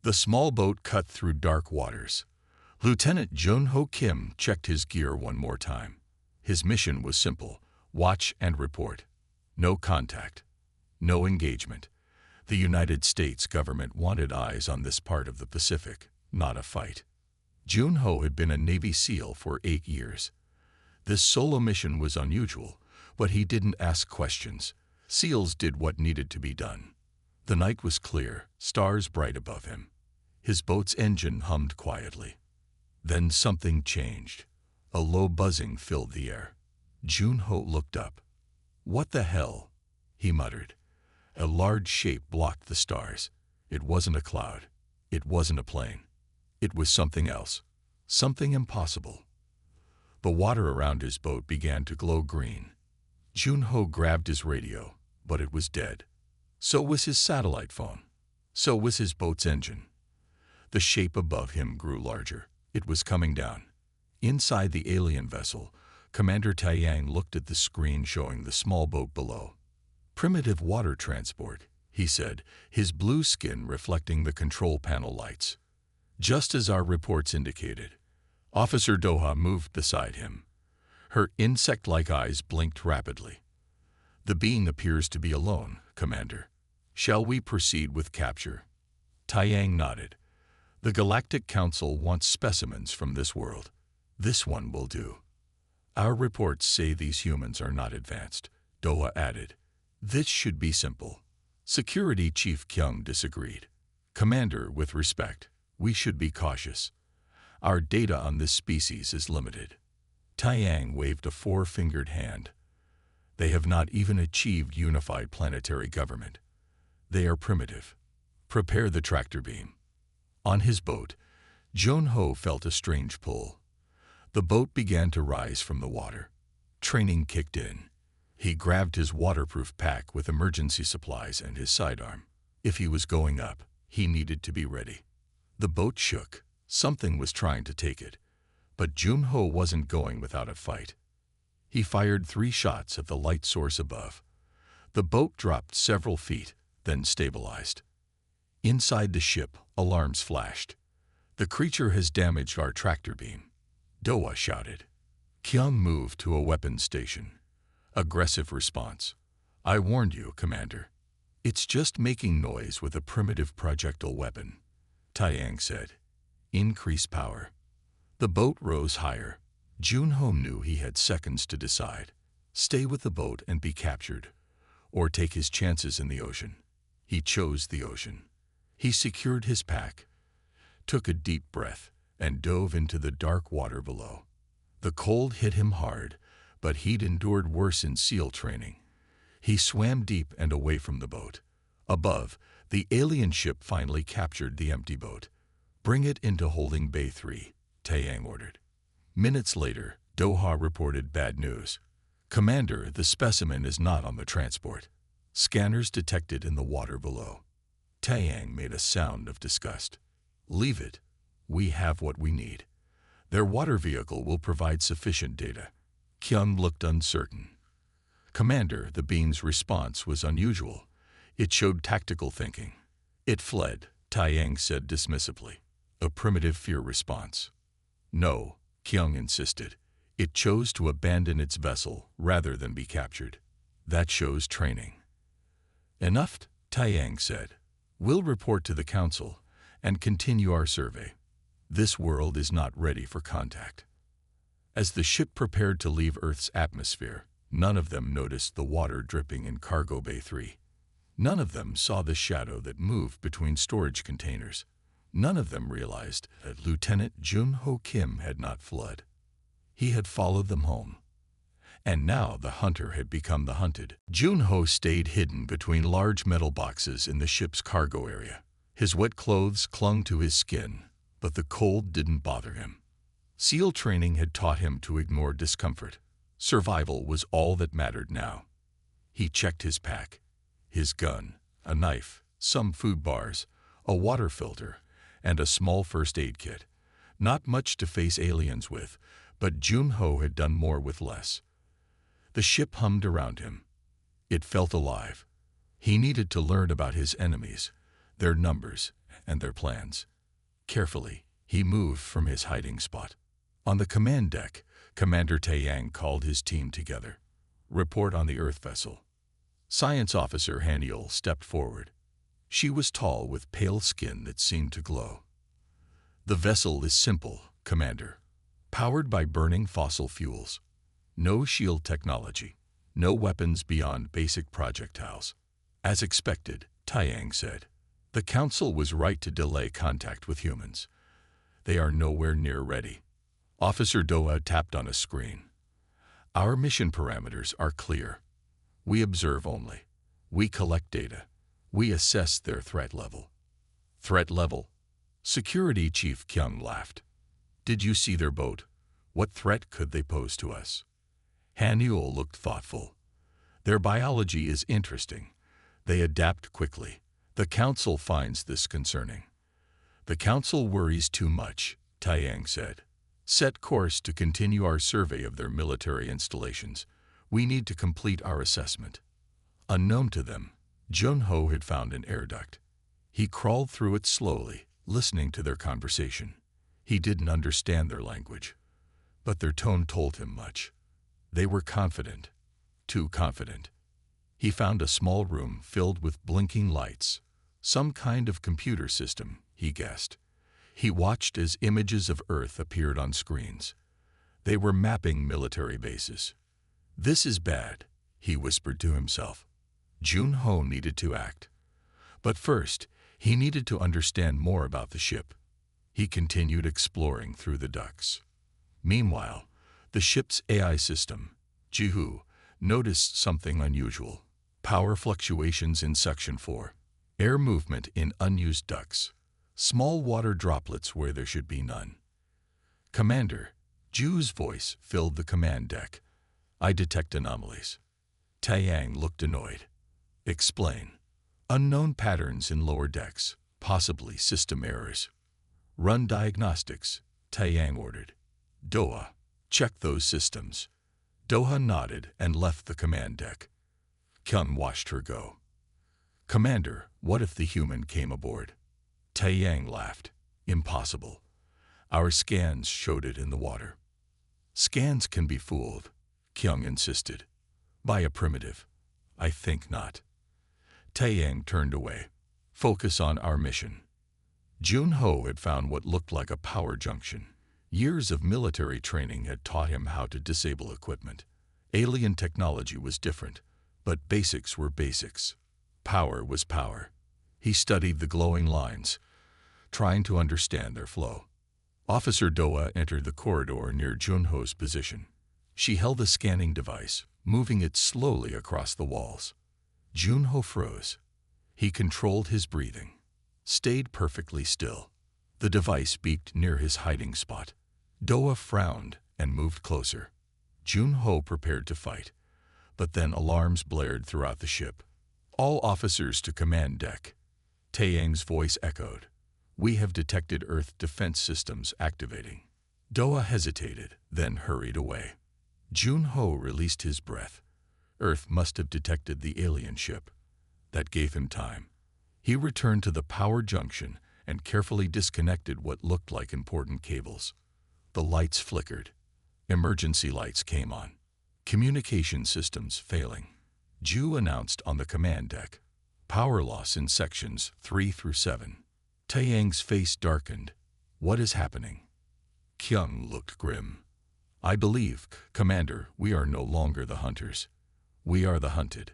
The small boat cut through dark waters. Lieutenant Jun-Ho Kim checked his gear one more time. His mission was simple: watch and report. No contact. No engagement. The United States government wanted eyes on this part of the Pacific, not a fight. Jun-Ho had been a Navy SEAL for 8 years. This solo mission was unusual, but he didn't ask questions. SEALs did what needed to be done. The night was clear, stars bright above him. His boat's engine hummed quietly. Then something changed. A low buzzing filled the air. Jun-Ho looked up. "What the hell?" he muttered. A large shape blocked the stars. It wasn't a cloud. It wasn't a plane. It was something else. Something impossible. The water around his boat began to glow green. Jun-Ho grabbed his radio, but it was dead. So was his satellite phone. So was his boat's engine. The shape above him grew larger. It was coming down. Inside the alien vessel, Commander Taiyang looked at the screen showing the small boat below. "Primitive water transport," he said, his blue skin reflecting the control panel lights. Just as our reports indicated. Officer Doha moved beside him. Her insect-like eyes blinked rapidly. "The being appears to be alone, Commander. Shall we proceed with capture?" Taiyang nodded. "The Galactic Council wants specimens from this world. This one will do." "Our reports say these humans are not advanced," Doha added. "This should be simple." Security Chief Kyung disagreed. "Commander, with respect, we should be cautious. Our data on this species is limited." Taiyang waved a 4-fingered hand. "They have not even achieved unified planetary government. They are primitive. Prepare the tractor beam." On his boat, Jun-Ho felt a strange pull. The boat began to rise from the water. Training kicked in. He grabbed his waterproof pack with emergency supplies and his sidearm. If he was going up, he needed to be ready. The boat shook. Something was trying to take it. But Jun-Ho wasn't going without a fight. He fired 3 shots at the light source above. The boat dropped several feet, then stabilized. Inside the ship, alarms flashed. "The creature has damaged our tractor beam," Doha shouted. Kyung moved to a weapons station. Aggressive response. "I warned you, Commander. It's just making noise with a primitive projectile weapon," Taiyang said. "Increase power." The boat rose higher. Jun-Ho knew he had seconds to decide. Stay with the boat and be captured, or take his chances in the ocean. He chose the ocean. He secured his pack, took a deep breath, and dove into the dark water below. The cold hit him hard, but he'd endured worse in SEAL training. He swam deep and away from the boat. Above, the alien ship finally captured the empty boat. "Bring it into holding bay 3, Taiyang ordered. Minutes later, Doha reported bad news. "Commander, the specimen is not on the transport. Scanners detected in the water below." Taiyang made a sound of disgust. "Leave it. We have what we need. Their water vehicle will provide sufficient data." Kyung looked uncertain. "Commander, the beam's response was unusual. It showed tactical thinking." "It fled," Taiyang said dismissively. "A primitive fear response." "No," Kyung insisted. "It chose to abandon its vessel rather than be captured. That shows training." "Enough," Taiyang said. "We'll report to the Council and continue our survey. This world is not ready for contact." As the ship prepared to leave Earth's atmosphere, none of them noticed the water dripping in cargo bay 3. None of them saw the shadow that moved between storage containers. None of them realized that Lieutenant Jun-Ho Kim had not fled. He had followed them home. And now the hunter had become the hunted. Jun-Ho stayed hidden between large metal boxes in the ship's cargo area. His wet clothes clung to his skin, but the cold didn't bother him. SEAL training had taught him to ignore discomfort. Survival was all that mattered now. He checked his pack. His gun, a knife, some food bars, a water filter, and a small first aid kit. Not much to face aliens with, but Jun-Ho had done more with less. The ship hummed around him. It felt alive. He needed to learn about his enemies, their numbers, and their plans. Carefully, he moved from his hiding spot. On the command deck, Commander Taiyang called his team together. Report on the Earth vessel. Science Officer Haniel stepped forward. She was tall with pale skin that seemed to glow. The vessel is simple, Commander. Powered by burning fossil fuels. No shield technology. No weapons beyond basic projectiles. As expected, Taiyang said. The Council was right to delay contact with humans. They are nowhere near ready. Officer Doa tapped on a screen. Our mission parameters are clear. We observe only. We collect data. We assess their threat level. Threat level? Security Chief Kyung laughed. Did you see their boat? What threat could they pose to us? Haniel looked thoughtful. Their biology is interesting. They adapt quickly. The Council finds this concerning. The Council worries too much, Taiyang said. Set course to continue our survey of their military installations. We need to complete our assessment. Unknown to them, Junho had found an air duct. He crawled through it slowly, listening to their conversation. He didn't understand their language, but their tone told him much. They were confident, too confident. He found a small room filled with blinking lights, some kind of computer system, he guessed. He watched as images of Earth appeared on screens. They were mapping military bases. This is bad, he whispered to himself. Junho needed to act. But first, he needed to understand more about the ship. He continued exploring through the ducts. Meanwhile, the ship's AI system, Jihu, noticed something unusual. Power fluctuations in Section 4. Air movement in unused ducts. Small water droplets where there should be none. Commander, Ju's voice filled the command deck. I detect anomalies. Taiyang looked annoyed. Explain. Unknown patterns in lower decks, possibly system errors. Run diagnostics, Taiyang ordered. Doha, check those systems. Doha nodded and left the command deck. Kyun watched her go. Commander, what if the human came aboard? Taiyang laughed. Impossible. Our scans showed it in the water. Scans can be fooled, Kyung insisted. By a primitive. I think not. Taiyang turned away. Focus on our mission. Junho had found what looked like a power junction. Years of military training had taught him how to disable equipment. Alien technology was different, but basics were basics. Power was power. He studied the glowing lines, trying to understand their flow. Officer Doa entered the corridor near Junho's position. She held a scanning device, moving it slowly across the walls. Junho froze. He controlled his breathing, stayed perfectly still. The device beeped near his hiding spot. Doa frowned and moved closer. Junho prepared to fight, but then alarms blared throughout the ship. All officers to command deck. Taiyang's voice echoed. We have detected Earth defense systems activating. Doa hesitated, then hurried away. Junho released his breath. Earth must have detected the alien ship. That gave him time. He returned to the power junction and carefully disconnected what looked like important cables. The lights flickered. Emergency lights came on. Communication systems failing. Ju announced on the command deck. Power loss in sections 3 through 7. Taiyang's face darkened. What is happening? Kyung looked grim. I believe, Commander, we are no longer the hunters. We are the hunted.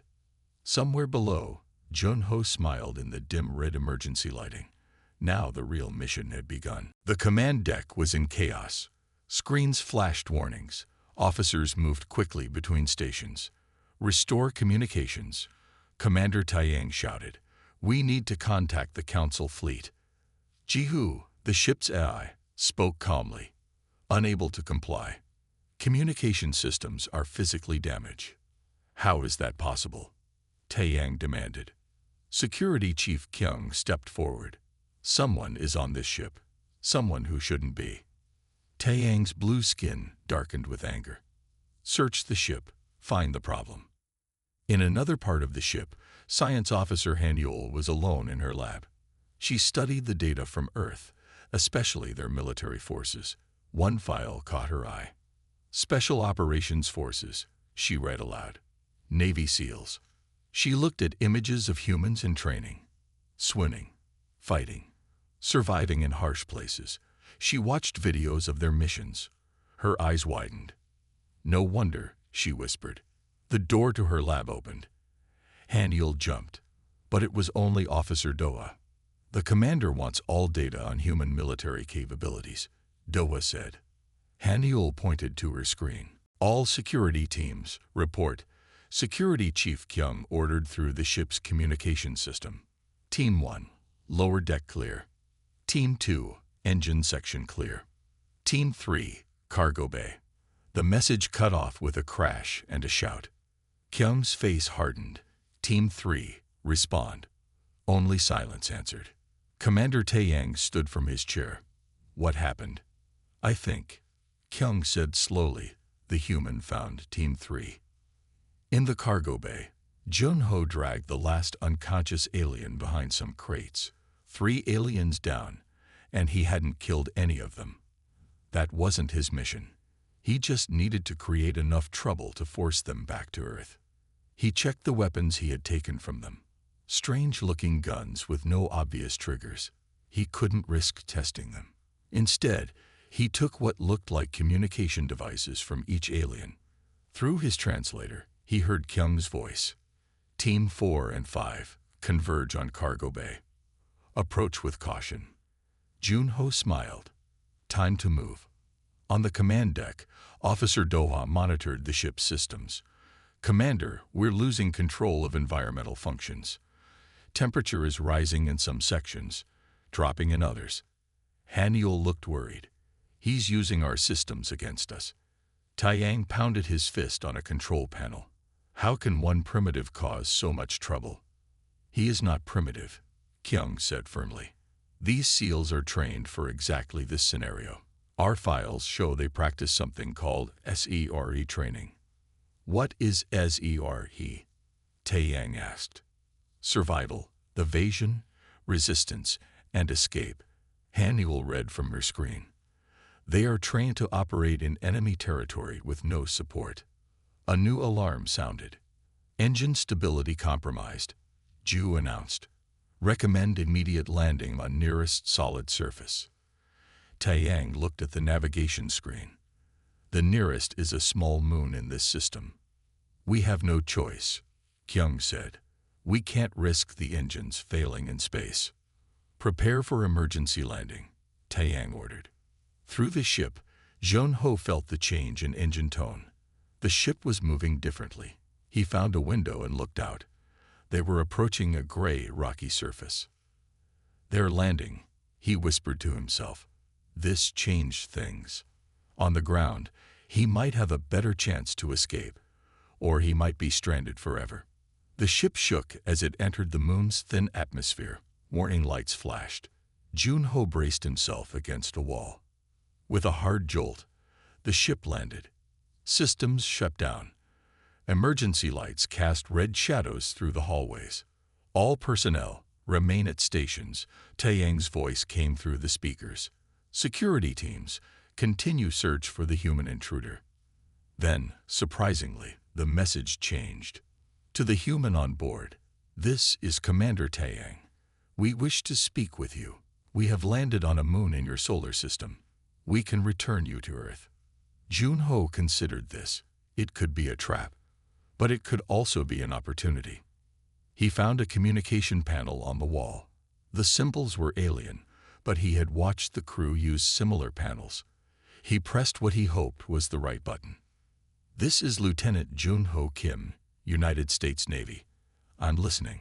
Somewhere below, Junho smiled in the dim red emergency lighting. Now the real mission had begun. The command deck was in chaos. Screens flashed warnings. Officers moved quickly between stations. Restore communications. Commander Taiyang shouted. We need to contact the Council fleet. Jihu, the ship's AI, spoke calmly, unable to comply. Communication systems are physically damaged. How is that possible? Taiyang demanded. Security Chief Kyung stepped forward. Someone is on this ship. Someone who shouldn't be. Taiyang's blue skin darkened with anger. Search the ship. Find the problem. In another part of the ship, Science Officer Haniel was alone in her lab. She studied the data from Earth, especially their military forces. One file caught her eye. Special Operations Forces, she read aloud. Navy SEALs. She looked at images of humans in training, swimming, fighting, surviving in harsh places. She watched videos of their missions. Her eyes widened. No wonder, she whispered. The door to her lab opened. Haniel jumped, but it was only Officer Doa. The commander wants all data on human military capabilities, Doa said. Haniel pointed to her screen. All security teams, report. Security Chief Kyung ordered through the ship's communication system. Team 1, lower deck clear. Team 2, engine section clear. Team 3, cargo bay. The message cut off with a crash and a shout. Kyung's face hardened. Team 3, respond. Only silence answered. Commander Taeyang stood from his chair. What happened? I think, Kyung said slowly, the human found Team 3. In the cargo bay, Junho dragged the last unconscious alien behind some crates. 3 aliens down, and he hadn't killed any of them. That wasn't his mission. He just needed to create enough trouble to force them back to Earth. He checked the weapons he had taken from them. Strange-looking guns with no obvious triggers. He couldn't risk testing them. Instead, he took what looked like communication devices from each alien. Through his translator, he heard Kyung's voice. Team 4 and 5, converge on cargo bay. Approach with caution. Junho smiled. Time to move. On the command deck, Officer Doha monitored the ship's systems. Commander, we're losing control of environmental functions. Temperature is rising in some sections, dropping in others. Haniel looked worried. He's using our systems against us. Taeyang pounded his fist on a control panel. How can one primitive cause so much trouble? He is not primitive, Kyung said firmly. These SEALs are trained for exactly this scenario. Our files show they practice something called SERE training. What is SERE? Taeyang asked. Survival, evasion, resistance, and escape, Haniel read from her screen. They are trained to operate in enemy territory with no support. A new alarm sounded. Engine stability compromised, Ju announced. Recommend immediate landing on nearest solid surface. Taeyang looked at the navigation screen. The nearest is a small moon in this system. We have no choice, Kyung said. We can't risk the engines failing in space. Prepare for emergency landing, Taeyang ordered. Through the ship, Junho felt the change in engine tone. The ship was moving differently. He found a window and looked out. They were approaching a gray, rocky surface. They're landing, he whispered to himself. This changed things. On the ground, he might have a better chance to escape, or he might be stranded forever. The ship shook as it entered the moon's thin atmosphere. Warning lights flashed. Junho braced himself against a wall. With a hard jolt, the ship landed. Systems shut down. Emergency lights cast red shadows through the hallways. All personnel, remain at stations, Taeyang's voice came through the speakers. Security teams, continue search for the human intruder. Then, surprisingly, the message changed. To the human on board, this is Commander Taeyang. We wish to speak with you. We have landed on a moon in your solar system. We can return you to Earth. Junho considered this. It could be a trap, but it could also be an opportunity. He found a communication panel on the wall. The symbols were alien, but he had watched the crew use similar panels. He pressed what he hoped was the right button. This is Lieutenant Junho Kim, United States Navy. I'm listening.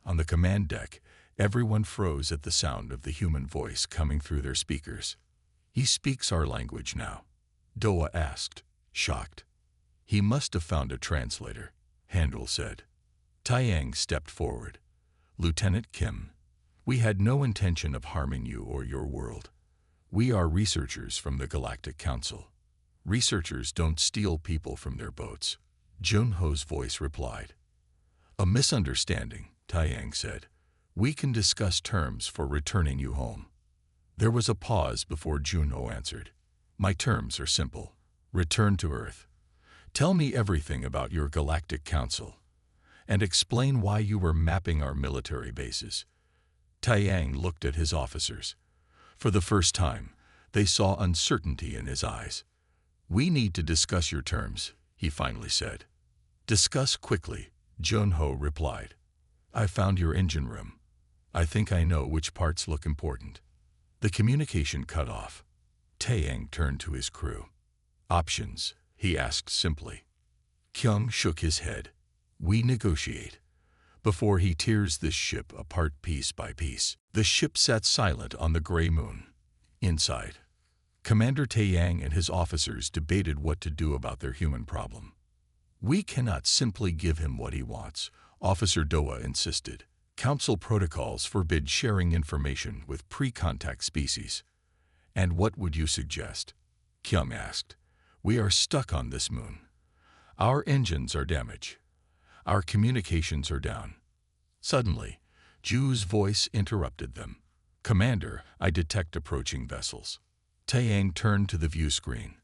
On the command deck, everyone froze at the sound of the human voice coming through their speakers. He speaks our language now, Doa asked, shocked. He must have found a translator, Handel said. Taeyang stepped forward. Lieutenant Kim, we had no intention of harming you or your world. We are researchers from the Galactic Council. Researchers don't steal people from their boats, Junho's voice replied. A misunderstanding, Taeyang said. We can discuss terms for returning you home. There was a pause before Junho answered. My terms are simple. Return to Earth. Tell me everything about your Galactic Council, and explain why you were mapping our military bases. Taiyang looked at his officers. For the first time, they saw uncertainty in his eyes. We need to discuss your terms, he finally said. Discuss quickly, Junho replied. I found your engine room. I think I know which parts look important. The communication cut off. Taiyang turned to his crew. Options, he asked simply. Kyung shook his head. We negotiate. Before he tears this ship apart piece by piece. The ship sat silent on the gray moon. Inside, Commander Taiyang and his officers debated what to do about their human problem. We cannot simply give him what he wants, Officer Doa insisted. Council protocols forbid sharing information with pre-contact species. And what would you suggest? Kyung asked. We are stuck on this moon. Our engines are damaged. Our communications are down. Suddenly, Ju's voice interrupted them. Commander, I detect approaching vessels. Taiyang turned to the view screen.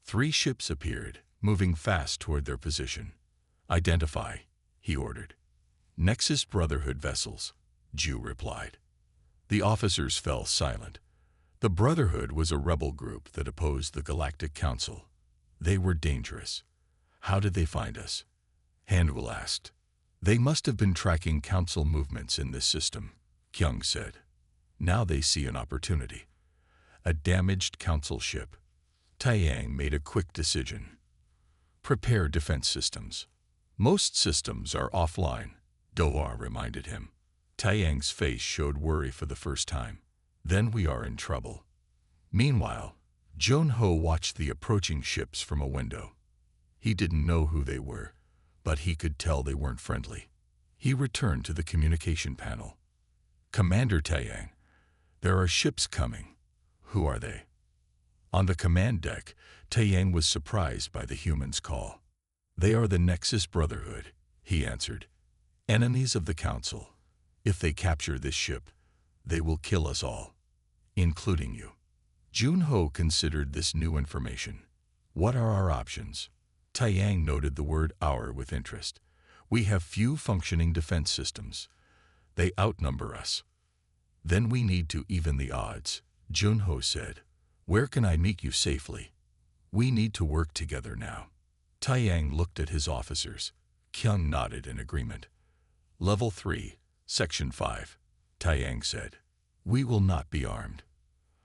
3 ships appeared, moving fast toward their position. Identify, he ordered. Nexus Brotherhood vessels, Ju replied. The officers fell silent. The Brotherhood was a rebel group that opposed the Galactic Council. They were dangerous. How did they find us? Handwell asked. They must have been tracking Council movements in this system, Kyung said. Now they see an opportunity. A damaged Council ship. Taiyang made a quick decision. Prepare defense systems. Most systems are offline, Doa reminded him. Taiyang's face showed worry for the first time. Then we are in trouble. Meanwhile, Junho watched the approaching ships from a window. He didn't know who they were, but he could tell they weren't friendly. He returned to the communication panel. Commander Taiyang, there are ships coming. Who are they? On the command deck, Taiyang was surprised by the human's call. They are the Nexus Brotherhood, he answered. Enemies of the Council. If they capture this ship, they will kill us all, including you. Junho considered this new information. What are our options? Taiyang noted the word "our" with interest. We have few functioning defense systems. They outnumber us. Then we need to even the odds, Junho said. Where can I meet you safely? We need to work together now. Taiyang looked at his officers. Kyung nodded in agreement. Level 3, Section 5, Taiyang said. We will not be armed.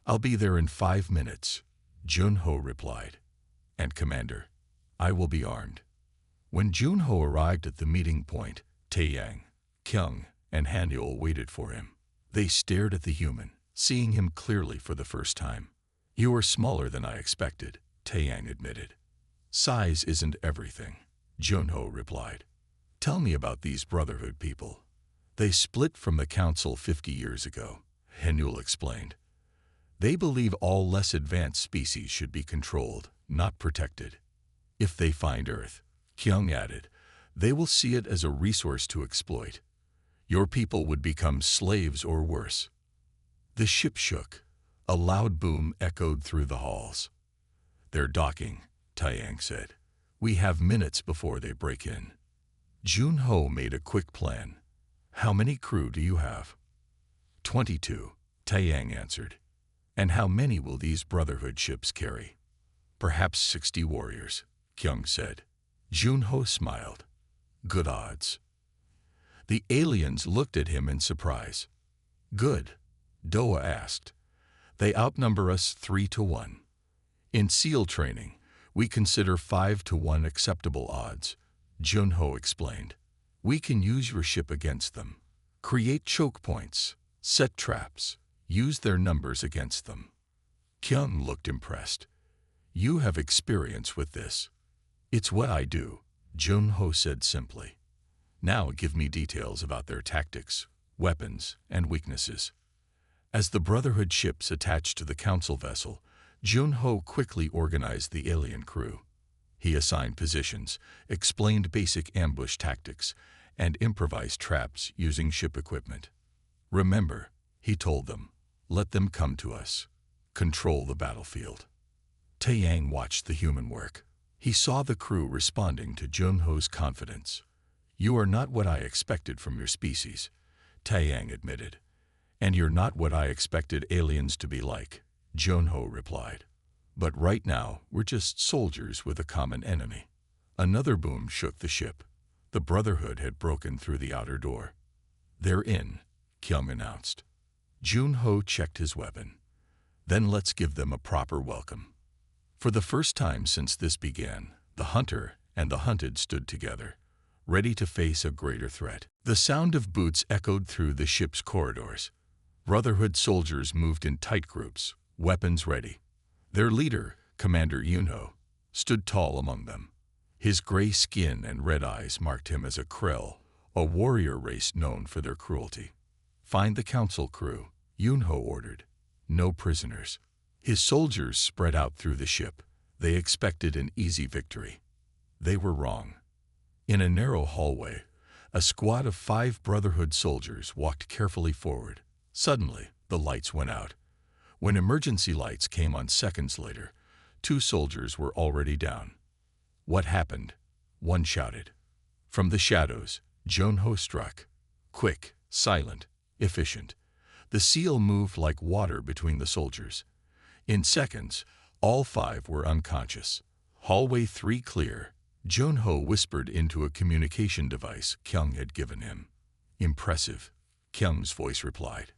I'll be there in 5 minutes, Junho replied. And Commander, I will be armed. When Junho arrived at the meeting point, Taiyang, Kyung, and Hanyul waited for him. They stared at the human, seeing him clearly for the first time. You are smaller than I expected, Taiyang admitted. Size isn't everything, Junho replied. Tell me about these Brotherhood people. They split from the Council 50 years ago, Hanyul explained. They believe all less advanced species should be controlled, not protected. If they find Earth, Kyung added, they will see it as a resource to exploit. Your people would become slaves or worse. The ship shook. A loud boom echoed through the halls. They're docking, Taiyang said. We have minutes before they break in. Junho made a quick plan. How many crew do you have? 22, Taiyang answered. And how many will these Brotherhood ships carry? Perhaps 60 warriors, Kyung said. Junho smiled. Good odds. The aliens looked at him in surprise. Good, Doa asked. They outnumber us 3-1. In SEAL training, we consider 5-1 acceptable odds, Junho explained. We can use your ship against them. Create choke points, set traps, use their numbers against them. Kyung looked impressed. You have experience with this. It's what I do, Junho said simply. Now give me details about their tactics, weapons, and weaknesses. As the Brotherhood ships attached to the Council vessel, Junho quickly organized the alien crew. He assigned positions, explained basic ambush tactics, and improvised traps using ship equipment. Remember, he told them, let them come to us. Control the battlefield. Taeyang watched the human work. He saw the crew responding to Junho's confidence. You are not what I expected from your species, Taeyang admitted. And you're not what I expected aliens to be like, Junho replied. But right now, we're just soldiers with a common enemy. Another boom shook the ship. The Brotherhood had broken through the outer door. They're in, Kyung announced. Junho checked his weapon. Then let's give them a proper welcome. For the first time since this began, the hunter and the hunted stood together, ready to face a greater threat. The sound of boots echoed through the ship's corridors. Brotherhood soldiers moved in tight groups, weapons ready. Their leader, Commander Junho, stood tall among them. His gray skin and red eyes marked him as a Krell, a warrior race known for their cruelty. Find the council crew, Junho ordered. No prisoners. His soldiers spread out through the ship. They expected an easy victory. They were wrong. In a narrow hallway, a squad of 5 Brotherhood soldiers walked carefully forward. Suddenly, the lights went out. When emergency lights came on seconds later, 2 soldiers were already down. What happened? One shouted. From the shadows, Junho struck. Quick, silent, efficient. The seal moved like water between the soldiers. In seconds, all 5 were unconscious. Hallway 3 clear. Junho whispered into a communication device Kyung had given him. Impressive, Kyung's voice replied.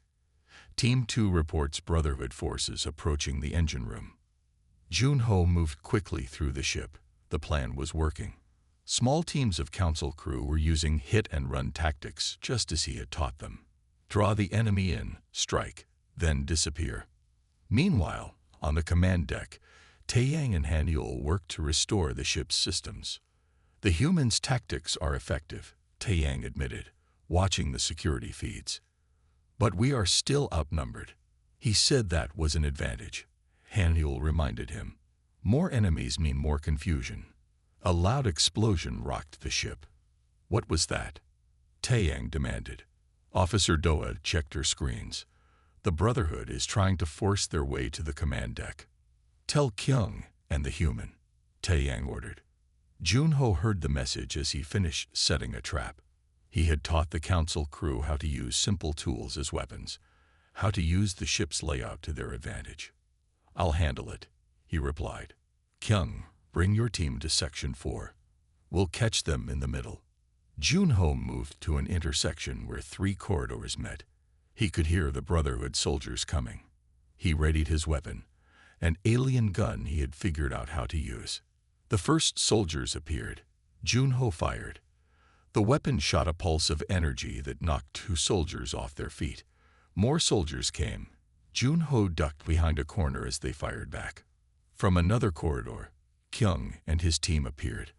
Team 2 reports Brotherhood forces approaching the engine room. Junho moved quickly through the ship. The plan was working. Small teams of council crew were using hit-and-run tactics just as he had taught them. Draw the enemy in, strike, then disappear. Meanwhile, on the command deck, Taeyang and Hanyul worked to restore the ship's systems. The humans' tactics are effective, Taeyang admitted, watching the security feeds. But we are still outnumbered. He said that was an advantage. Hanyul reminded him. More enemies mean more confusion. A loud explosion rocked the ship. What was that? Taeyang demanded. Officer Doa checked her screens. The Brotherhood is trying to force their way to the command deck. Tell Kyung and the human, Taeyang ordered. Junho heard the message as he finished setting a trap. He had taught the council crew how to use simple tools as weapons, how to use the ship's layout to their advantage. I'll handle it, he replied. Kyung, bring your team to Section 4. We'll catch them in the middle. Junho moved to an intersection where 3 corridors met. He could hear the Brotherhood soldiers coming. He readied his weapon, an alien gun he had figured out how to use. The first soldiers appeared. Junho fired. The weapon shot a pulse of energy that knocked 2 soldiers off their feet. More soldiers came. Junho ducked behind a corner as they fired back. From another corridor, Kyung and his team appeared.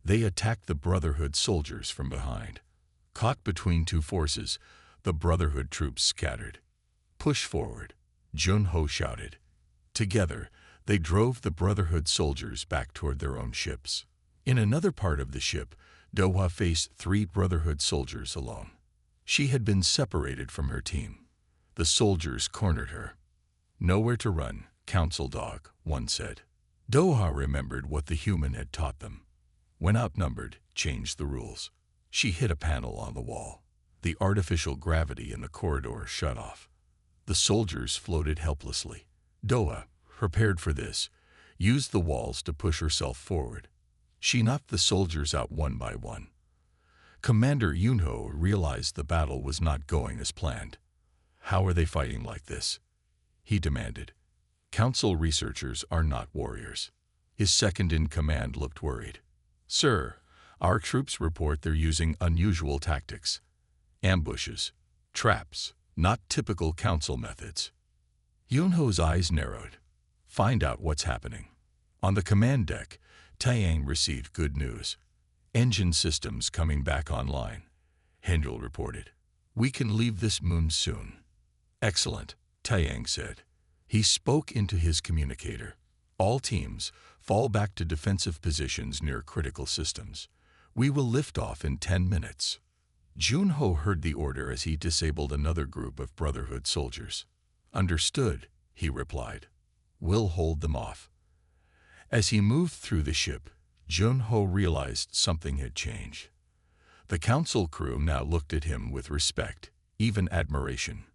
They attacked the Brotherhood soldiers from behind. Caught between 2 forces, the Brotherhood troops scattered. Push forward, Junho shouted. Together, they drove the Brotherhood soldiers back toward their own ships. In another part of the ship, Doha faced 3 Brotherhood soldiers alone. She had been separated from her team. The soldiers cornered her. Nowhere to run, Council Dog, one said. Doha remembered what the human had taught them. When outnumbered, change the rules. She hit a panel on the wall. The artificial gravity in the corridor shut off. The soldiers floated helplessly. Doha, prepared for this, used the walls to push herself forward. She knocked the soldiers out one by one. Commander Junho realized the battle was not going as planned. How are they fighting like this? He demanded. Council researchers are not warriors. His second-in-command looked worried. Sir, our troops report they're using unusual tactics. Ambushes, traps, not typical council methods. Junho's eyes narrowed. Find out what's happening. On the command deck, Taeyang received good news. Engine systems coming back online, Hanyul reported. We can leave this moon soon. Excellent, Taeyang said. He spoke into his communicator. All teams, fall back to defensive positions near critical systems. We will lift off in 10 minutes. Junho heard the order as he disabled another group of Brotherhood soldiers. "Understood," he replied. "We'll hold them off." As he moved through the ship, Junho realized something had changed. The council crew now looked at him with respect, even admiration.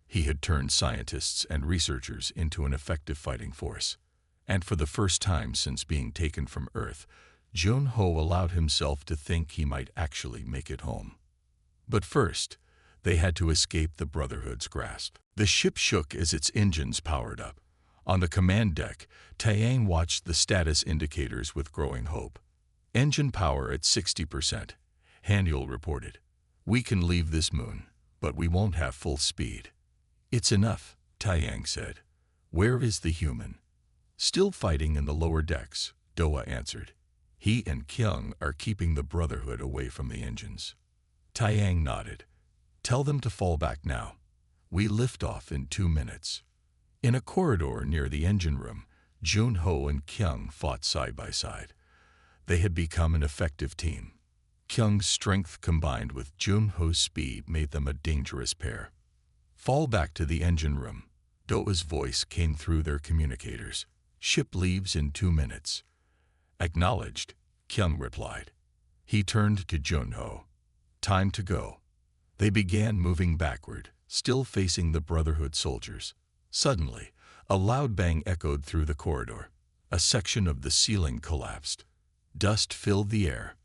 He had turned scientists and researchers into an effective fighting force. And for the first time since being taken from Earth, Junho allowed himself to think he might actually make it home. But first, they had to escape the Brotherhood's grasp. The ship shook as its engines powered up. On the command deck, Taiyang watched the status indicators with growing hope. "Engine power at 60%, Haniel reported. "We can leave this moon, but we won't have full speed." "It's enough," Taiyang said. "Where is the human?" "Still fighting in the lower decks," Doa answered. "He and Kyung are keeping the Brotherhood away from the engines." Taiyang nodded. "Tell them to fall back now. We lift off in 2 minutes." In a corridor near the engine room, Junho and Kyung fought side by side. They had become an effective team. Kyung's strength combined with Junho's speed made them a dangerous pair. "Fall back to the engine room." Doa's voice came through their communicators. "Ship leaves in 2 minutes." "Acknowledged," Kyung replied. He turned to Junho. "Time to go." They began moving backward, still facing the Brotherhood soldiers. Suddenly, a loud bang echoed through the corridor. A section of the ceiling collapsed. Dust filled the air.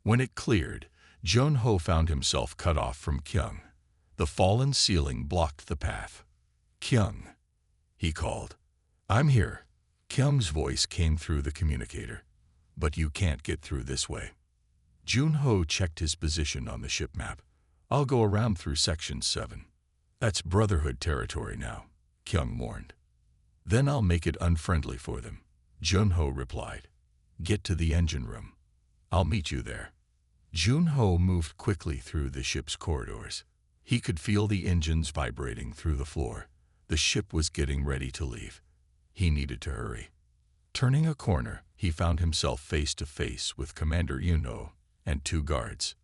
When it cleared, Junho found himself cut off from Kyung. The fallen ceiling blocked the path. "Kyung," he called. "I'm here." Kyung's voice came through the communicator. "But you can't get through this way." Junho checked his position on the ship map. "I'll go around through Section 7. "That's Brotherhood territory now," Kyung warned. "Then I'll make it unfriendly for them," Junho replied. "Get to the engine room. I'll meet you there." Junho moved quickly through the ship's corridors. He could feel the engines vibrating through the floor. The ship was getting ready to leave. He needed to hurry. Turning a corner, he found himself face to face with Commander Yunho and 2 guards.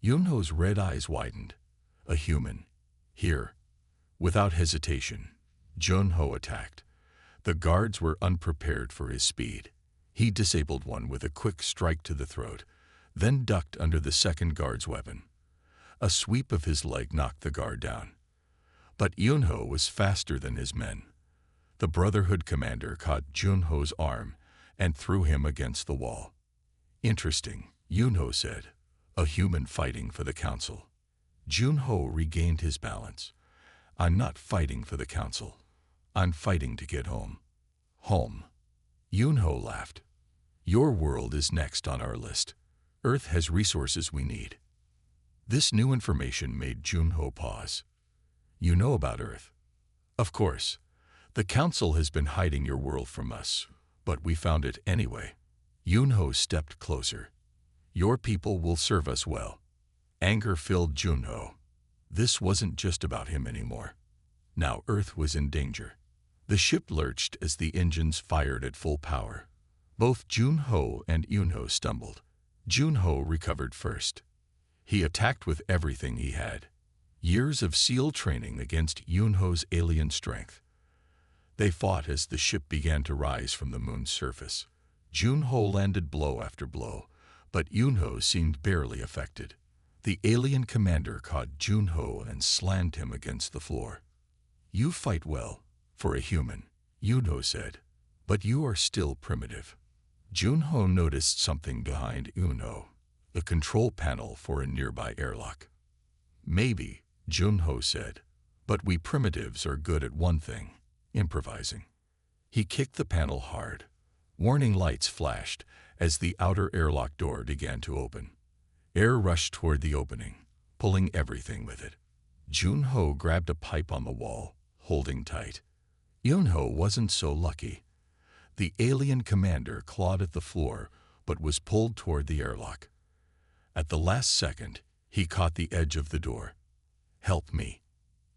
Yunho's red eyes widened. A human. Here. Without hesitation, Junho attacked. The guards were unprepared for his speed. He disabled one with a quick strike to the throat, then ducked under the second guard's weapon. A sweep of his leg knocked the guard down. But Yunho was faster than his men. The Brotherhood commander caught Junho's arm and threw him against the wall. "Interesting," Yunho said. "A human fighting for the council." Junho regained his balance. "I'm not fighting for the council. I'm fighting to get home." "Home?" Yunho laughed. "Your world is next on our list. Earth has resources we need." This new information made Junho pause. "You know about Earth?" "Of course. The council has been hiding your world from us, but we found it anyway." Yunho stepped closer. "Your people will serve us well." Anger filled Junho. This wasn't just about him anymore. Now Earth was in danger. The ship lurched as the engines fired at full power. Both Junho and Yunho stumbled. Junho recovered first. He attacked with everything he had. Years of SEAL training against Yunho's alien strength. They fought as the ship began to rise from the moon's surface. Junho landed blow after blow, but Yunho seemed barely affected. The alien commander caught Junho and slammed him against the floor. "You fight well, for a human," Yunho said, "but you are still primitive." Junho noticed something behind Yunho, the control panel for a nearby airlock. "Maybe," Junho said, "but we primitives are good at one thing, improvising." He kicked the panel hard. Warning lights flashed as the outer airlock door began to open. Air rushed toward the opening, pulling everything with it. Junho grabbed a pipe on the wall, holding tight. Yunho wasn't so lucky. The alien commander clawed at the floor, but was pulled toward the airlock. At the last second, he caught the edge of the door. "Help me,"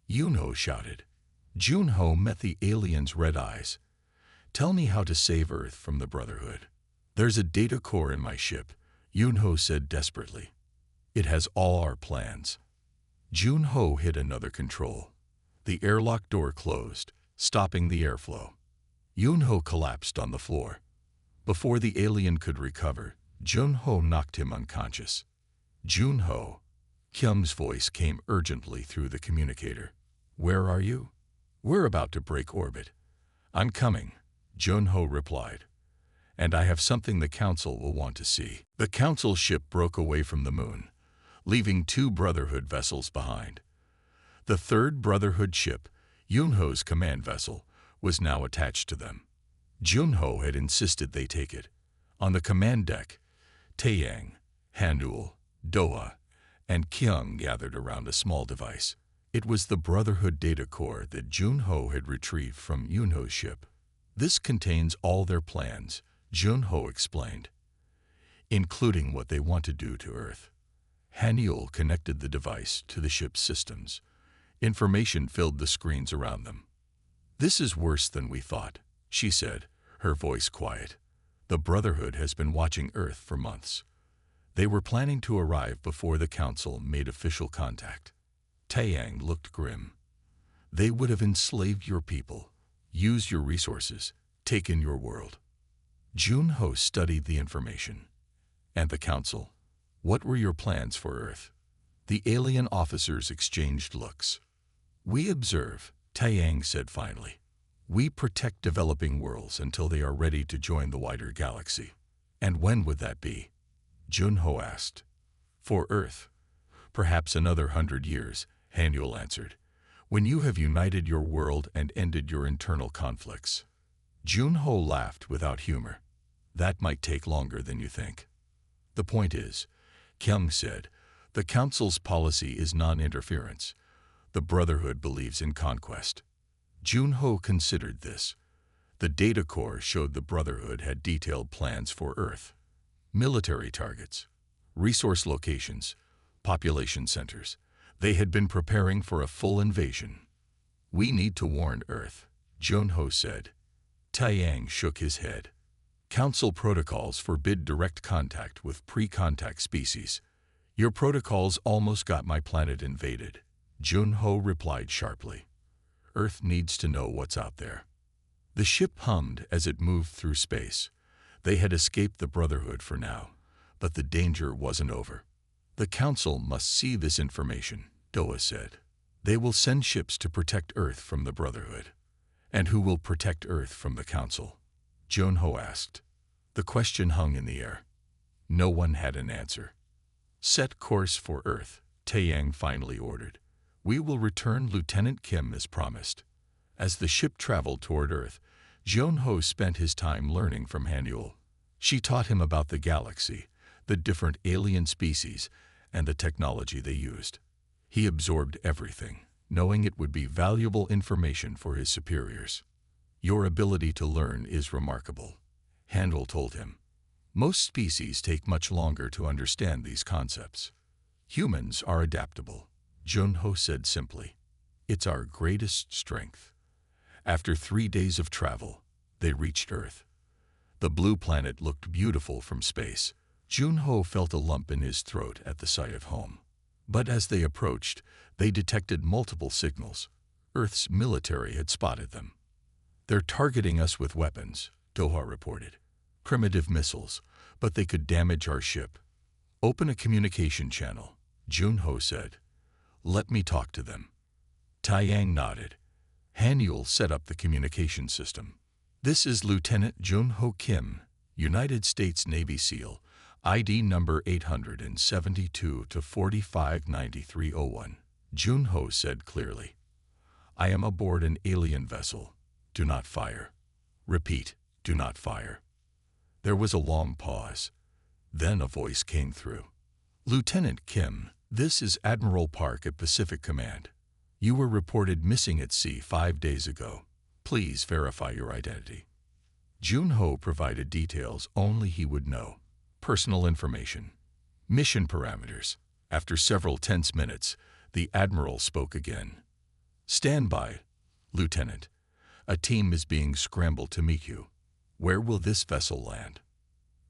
Yunho shouted. Junho met the alien's red eyes. "Tell me how to save Earth from the Brotherhood." "There's a data core in my ship," Yunho said desperately. It has all our plans. Jun-Ho hit another control. The airlock door closed, stopping the airflow. Yun-Ho collapsed on the floor. Before the alien could recover, Jun-Ho knocked him unconscious. Jun-Ho, Kim's voice came urgently through the communicator. Where are you? We're about to break orbit. I'm coming, Jun-Ho replied. And I have something the Council will want to see. The Council ship broke away from the moon, leaving 2 Brotherhood vessels behind. The 3rd Brotherhood ship, Yun-Ho's command vessel, was now attached to them. Jun-Ho had insisted they take it. On the command deck, Taeyang, Hanul, Doha, and Kyung gathered around a small device. It was the Brotherhood data core that Jun-Ho had retrieved from Yun-Ho's ship. This contains all their plans, Jun-Ho explained, including what they want to do to Earth. Hanul connected the device to the ship's systems. Information filled the screens around them. This is worse than we thought, she said, her voice quiet. The Brotherhood has been watching Earth for months. They were planning to arrive before the Council made official contact. Taeyang looked grim. They would have enslaved your people, used your resources, taken your world. Jun-Ho studied the information. And the Council? What were your plans for Earth? The alien officers exchanged looks. We observe, Taeyang said finally. We protect developing worlds until they are ready to join the wider galaxy. And when would that be? Jun-Ho asked. For Earth. Perhaps another 100 years, Hanul answered. When you have united your world and ended your internal conflicts. Jun-Ho laughed without humor. That might take longer than you think. The point is, Kyung said, the Council's policy is non-interference. The Brotherhood believes in conquest. Jun-Ho considered this. The data core showed the Brotherhood had detailed plans for Earth. Military targets, resource locations, population centers. They had been preparing for a full invasion. We need to warn Earth, Jun-Ho said. Taeyang shook his head. Council protocols forbid direct contact with pre-contact species. Your protocols almost got my planet invaded, Jun-Ho replied sharply. Earth needs to know what's out there. The ship hummed as it moved through space. They had escaped the Brotherhood for now, but the danger wasn't over. The Council must see this information, Doha said. They will send ships to protect Earth from the Brotherhood. And who will protect Earth from the Council? Jun-Ho asked. The question hung in the air. No one had an answer. Set course for Earth, Taeyang finally ordered. We will return Lieutenant Kim as promised. As the ship traveled toward Earth, Jun-Ho spent his time learning from Hanul. She taught him about the galaxy, the different alien species, and the technology they used. He absorbed everything, knowing it would be valuable information for his superiors. Your ability to learn is remarkable, Hanul told him. Most species take much longer to understand these concepts. Humans are adaptable, Jun-Ho said simply. It's our greatest strength. After 3 days of travel, they reached Earth. The blue planet looked beautiful from space. Jun-Ho felt a lump in his throat at the sight of home. But as they approached, they detected multiple signals. Earth's military had spotted them. They're targeting us with weapons, Doha reported. Primitive missiles, but they could damage our ship. Open a communication channel, Jun-Ho said. Let me talk to them. Taeyang nodded. Hanul set up the communication system. This is Lieutenant Jun-Ho Kim, United States Navy SEAL, ID number 872 to 459301. Jun-Ho said clearly. I am aboard an alien vessel. Do not fire. Repeat, do not fire. There was a long pause. Then a voice came through. Lieutenant Kim, this is Admiral Park at Pacific Command. You were reported missing at sea 5 days ago. Please verify your identity. Jun-Ho provided details only he would know. Personal information. Mission parameters. After several tense minutes, the Admiral spoke again. Stand by, Lieutenant. A team is being scrambled to meet you. Where will this vessel land?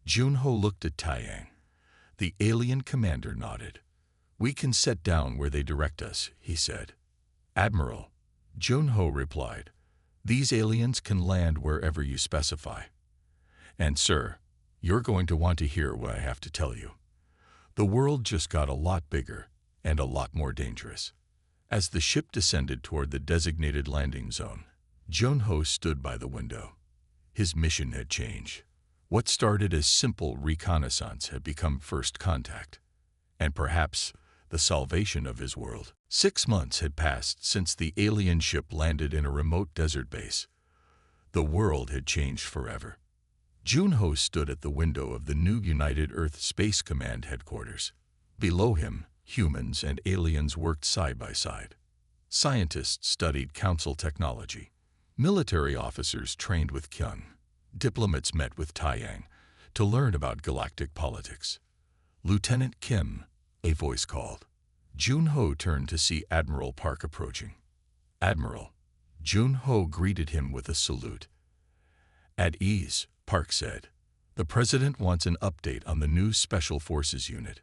Jun-Ho looked at Taeyang. The alien commander nodded. We can set down where they direct us, he said. Admiral, Jun-Ho replied, these aliens can land wherever you specify. And sir, you're going to want to hear what I have to tell you. The world just got a lot bigger and a lot more dangerous. As the ship descended toward the designated landing zone, Jun-Ho stood by the window. His mission had changed. What started as simple reconnaissance had become first contact, and perhaps the salvation of his world. 6 months had passed since the alien ship landed in a remote desert base. The world had changed forever. Jun-Ho stood at the window of the new United Earth Space Command headquarters. Below him, humans and aliens worked side by side. Scientists studied council technology. Military officers trained with Kyung. Diplomats met with Taeyang to learn about galactic politics. Lieutenant Kim, a voice called. Jun-Ho turned to see Admiral Park approaching. Admiral, Jun-Ho greeted him with a salute. At ease, Park said. The President wants an update on the new Special Forces unit.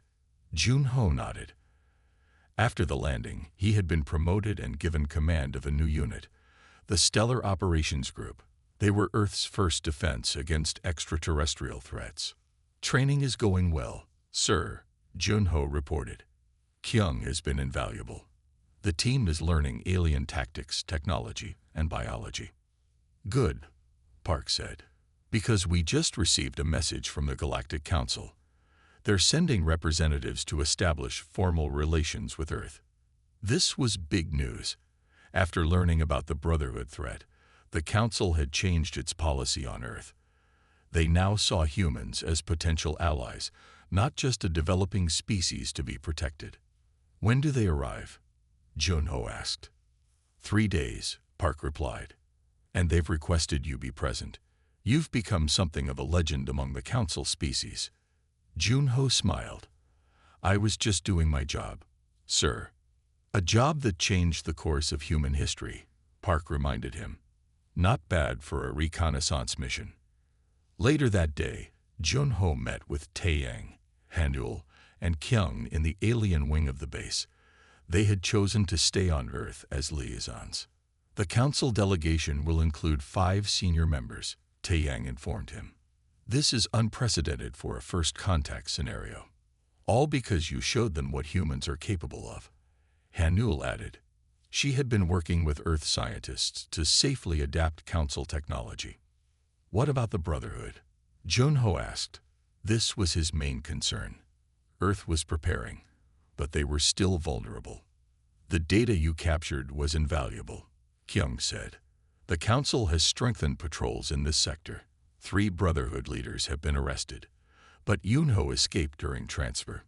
Jun-Ho nodded. After the landing, he had been promoted and given command of a new unit, the Stellar Operations Group. They were Earth's first defense against extraterrestrial threats. Training is going well, sir, Jun-Ho reported. Kyung has been invaluable. The team is learning alien tactics, technology, and biology. Good, Park said, because we just received a message from the Galactic Council. They're sending representatives to establish formal relations with Earth. This was big news. After learning about the Brotherhood threat, the Council had changed its policy on Earth. They now saw humans as potential allies, not just a developing species to be protected. When do they arrive? Jun-Ho asked. 3 days, Park replied. And they've requested you be present. You've become something of a legend among the Council species. Jun-Ho smiled. I was just doing my job, sir. A job that changed the course of human history, Park reminded him. Not bad for a reconnaissance mission. Later that day, Jun-Ho met with Taeyang, Hanul, and Kyung in the alien wing of the base. They had chosen to stay on Earth as liaisons. The Council delegation will include 5 senior members, Taeyang informed him. This is unprecedented for a first contact scenario. All because you showed them what humans are capable of. Hanul added. She had been working with Earth scientists to safely adapt Council technology. What about the Brotherhood? Jun-Ho asked. This was his main concern. Earth was preparing, but they were still vulnerable. The data you captured was invaluable, Kyung said. The Council has strengthened patrols in this sector. 3 Brotherhood leaders have been arrested, but Jun-Ho escaped during transfer.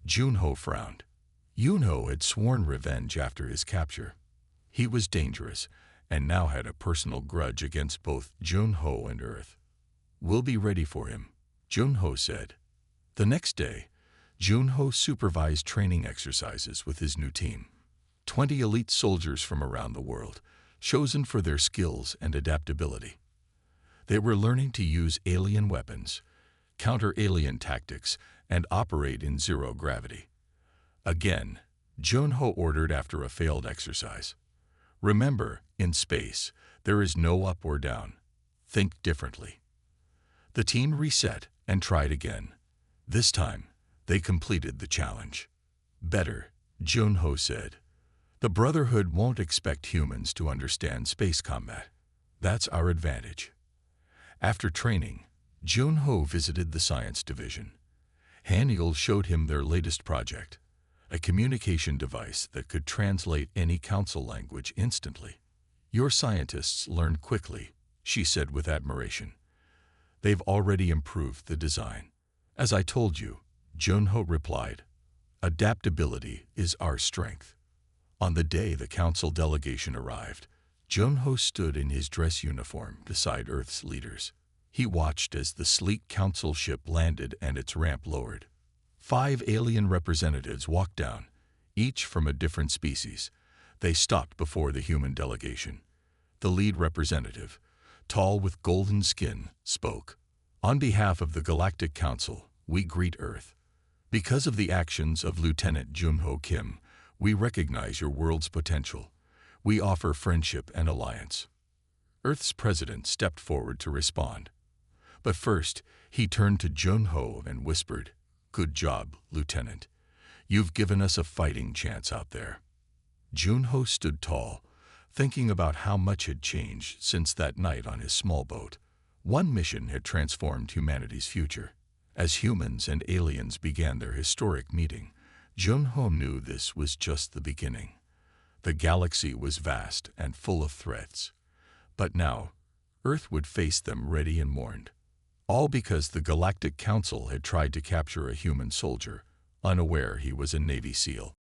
Jun-Ho frowned. Jun-Ho had sworn revenge after his capture. He was dangerous and now had a personal grudge against both Jun-Ho and Earth. We'll be ready for him, Jun-Ho said. The next day, Jun-Ho supervised training exercises with his new team. 20 elite soldiers from around the world, chosen for their skills and adaptability. They were learning to use alien weapons, counter alien tactics, and operate in zero gravity. Again, Jun-Ho ordered after a failed exercise. Remember, in space, there is no up or down. Think differently. The team reset and tried again. This time, they completed the challenge. Better, Jun-Ho said. The Brotherhood won't expect humans to understand space combat. That's our advantage. After training, Jun-Ho visited the science division. Hanul showed him their latest project, a communication device that could translate any Council language instantly. Your scientists learn quickly, she said with admiration. They've already improved the design. As I told you, Jun-Ho replied, adaptability is our strength. On the day the Council delegation arrived, Jun-Ho stood in his dress uniform beside Earth's leaders. He watched as the sleek Council ship landed and its ramp lowered. 5 alien representatives walked down, each from a different species. They stopped before the human delegation. The lead representative, tall with golden skin, spoke. On behalf of the Galactic Council, we greet Earth. Because of the actions of Lieutenant Jun-Ho Kim, we recognize your world's potential. We offer friendship and alliance. Earth's president stepped forward to respond. But first, he turned to Jun-Ho and whispered, "Good job, Lieutenant. You've given us a fighting chance out there." Jun-Ho stood tall, thinking about how much had changed since that night on his small boat. One mission had transformed humanity's future. As humans and aliens began their historic meeting, Jun-Ho knew this was just the beginning. The galaxy was vast and full of threats. But now, Earth would face them ready and mourned. All because the Galactic Council had tried to capture a human soldier, unaware he was a Navy SEAL.